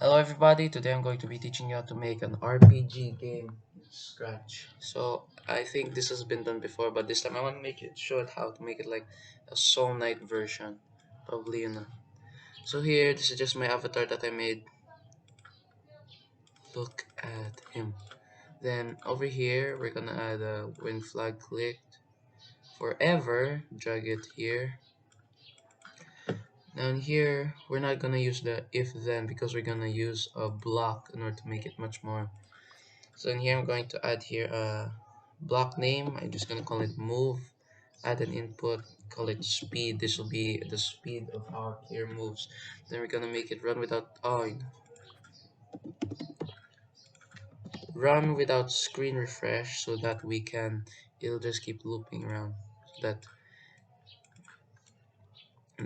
Hello everybody, today I'm going to be teaching you how to make an RPG game from scratch. So I think this has been done before, but this time I want to show it how to make it like a Soulknight version. Probably you know. So here, this is just my avatar that I made. Look at him. Then over here, we're gonna add a win flag clicked. Forever, drag it here. Down here, we're not gonna use the if then because we're gonna use a block in order to make it much more. So in here I'm going to add here a block name. I'm just gonna call it move. Add an input, call it speed. This will be the speed of how our player moves. Then we're gonna make it run without screen refresh so that it'll just keep looping around. So that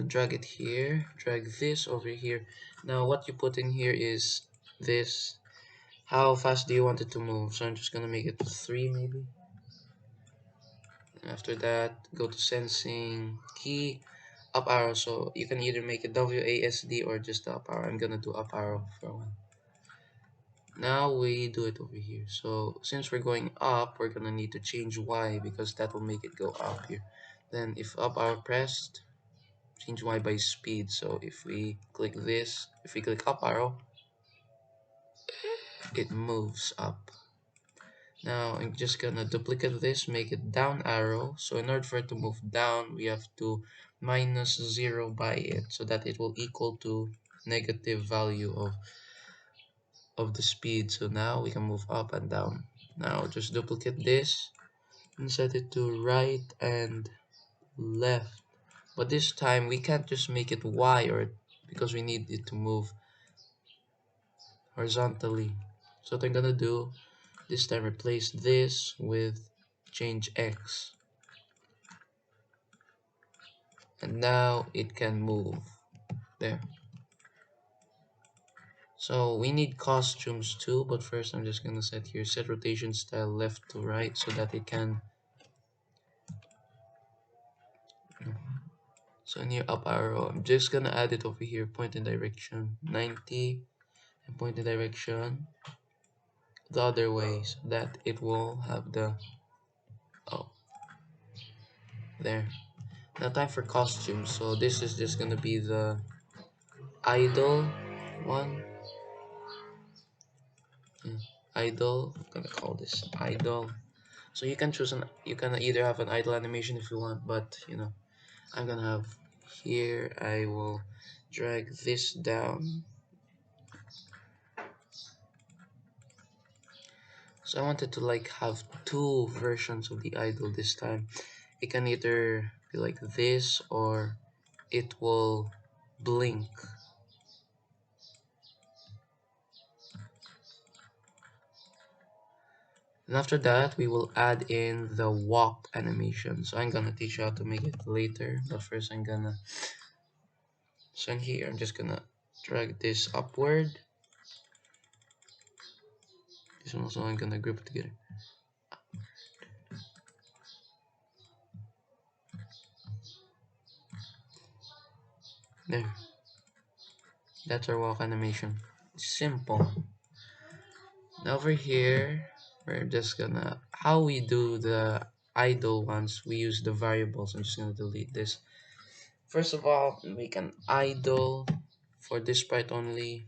drag it here, drag this over here. Now what you put in here is this. How fast do you want it to move? So I'm just gonna make it 3 maybe. After that, go to sensing key, up arrow. So you can either make it WASD or just the up arrow. I'm gonna do up arrow for one. Now we do it over here. So since we're going up, we're gonna need to change Y because that will make it go up here. Then if up arrow pressed, change Y by speed. So if we click this, if we click up arrow, it moves up. Now I'm just gonna duplicate this, make it down arrow. So in order for it to move down, we have to minus 0 by it so that it will equal to negative value of the speed. So now we can move up and down. Now just duplicate this and set it to right and left. But this time we can't just make it Y because we need it to move horizontally. So what I'm gonna do this time, replace this with change X. And now it can move there. So we need costumes too, but first I'm just gonna set rotation style left to right so that it can. So near up arrow, I'm just gonna add it over here, point in direction 90 and point in direction the other way so that it will have the oh there. Now time for costumes. So this is just gonna be the idol one. Yeah. Idol. I'm gonna call this idol. So you can you can either have an idle animation if you want, but I'm gonna have here. I will drag this down. So I wanted to like have two versions of the idol this time. It can either be like this or it will blink. And after that, we will add in the walk animation. So I'm gonna teach you how to make it later, but first I'm gonna so in here I'm just gonna drag this upward. This one also I'm gonna group it together. There. That's our walk animation. Simple. Now over here, we're just gonna how we do the idle ones. We use the variables. I'm just gonna delete this. First of all, make an idle for this sprite only.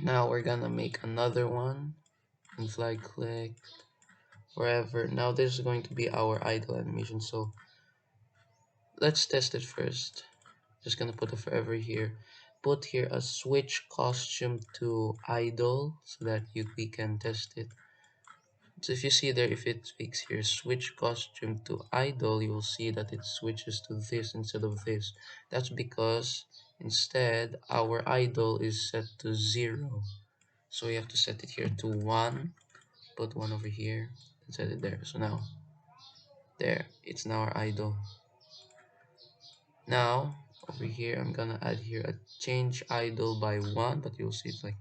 Now we're gonna make another one and flag click wherever. Now this is going to be our idle animation. So let's test it first. Just gonna put a forever here. Put here a switch costume to idle so that we can test it. So if you see there, if it speaks here switch costume to idle, you will see that it switches to this instead of this. That's because instead our idle is set to 0. So we have to set it here to 1. Put 1 over here and set it there. So now there, it's now our idle. Now over here I'm gonna add here a change idle by 1, but you'll see it's like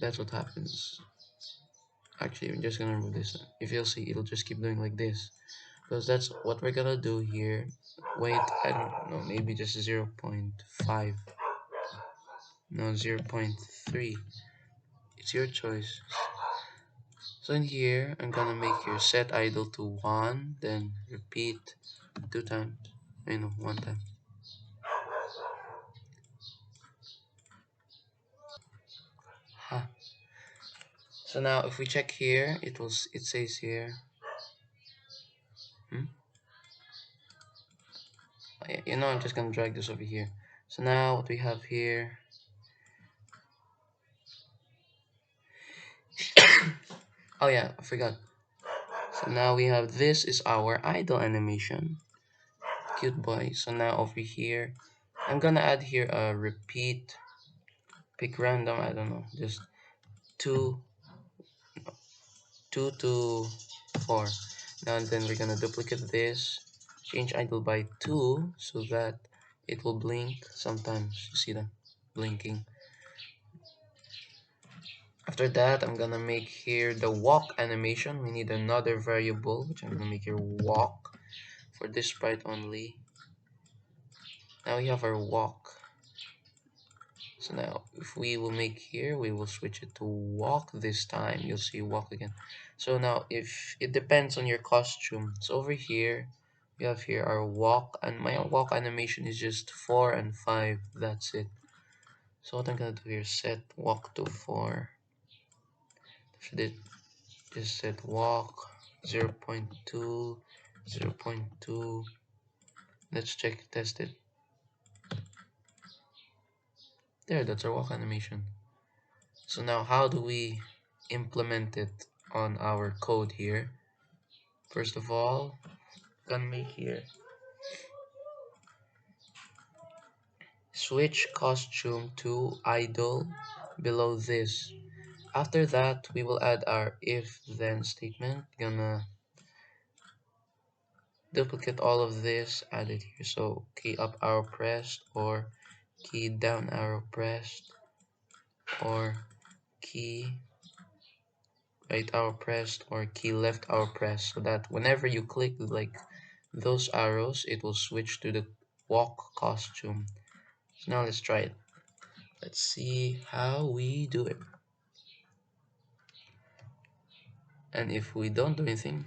that's what happens. Actually I'm just gonna remove this. If you'll see, it'll just keep doing like this because that's what we're gonna do here. Wait, I don't know, maybe just 0.5. No, 0.3. It's your choice. So in here, I'm gonna make your set idle to 1, then repeat 2 times. You know, 1 time. Huh. So now if we check here, it says here. Hmm? You know, I'm just gonna drag this over here. So now what we have here. Oh yeah, I forgot. So now we have this is our idle animation. Cute boy. So now over here, I'm gonna add here a repeat. Pick random. I don't know. Just two, 2 to 4. Now and then we're gonna duplicate this. Change idle by 2 so that it will blink sometimes. You see that blinking. After that, I'm gonna make here the walk animation. We need another variable, which I'm gonna make here walk for this sprite only. Now we have our walk. So now if we will make here, we will switch it to walk this time. You'll see walk again. So now if it depends on your costume. So over here, we have here our walk, and my walk animation is just 4 and 5. That's it. So what I'm gonna do here, set walk to 4. Should it just set walk 0 0.2, 0 0.2. Let's check, test it. There, that's our walk animation. So now how do we implement it on our code here? First of all, gonna make here switch costume to idle below this. After that, we will add our if then statement. Gonna duplicate all of this, add it here. So key up arrow pressed, or key down arrow pressed, or key right arrow pressed, or key left arrow pressed, so that whenever you click like those arrows, it will switch to the walk costume. So now let's try it. Let's see how we do it. And if we don't do anything,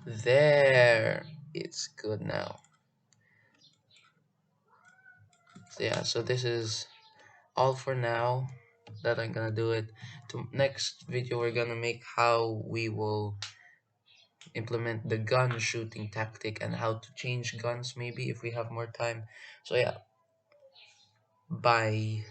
there, it's good now. So yeah, so this is all for now that I'm gonna do it. To next video, we're gonna make how we will implement the gun shooting tactic and how to change guns maybe if we have more time. So yeah, bye.